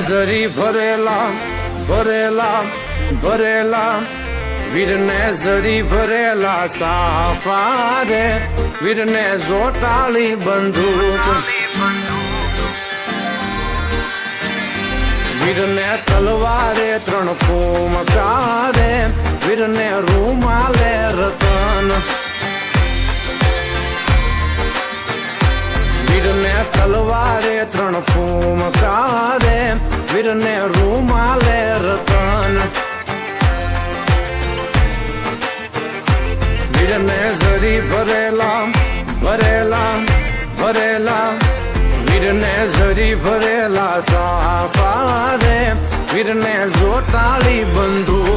જરી ભરેલા ભરેલા ભરેલા વીરને જરી ભરેલા સાફા રે વીરને જોટાળી બંદૂક વીરને તલવારે 3 ફૂમકારે વીરને રૂમાલે રતન વીરને તલવારે 3 ફૂમકારે વીરને રૂમાલે રતન વીરને જરી ભરેલા ભરેલા ભરેલા વીરને જરી ભરેલા સાફા રે વીરને જોટાળી બંધુ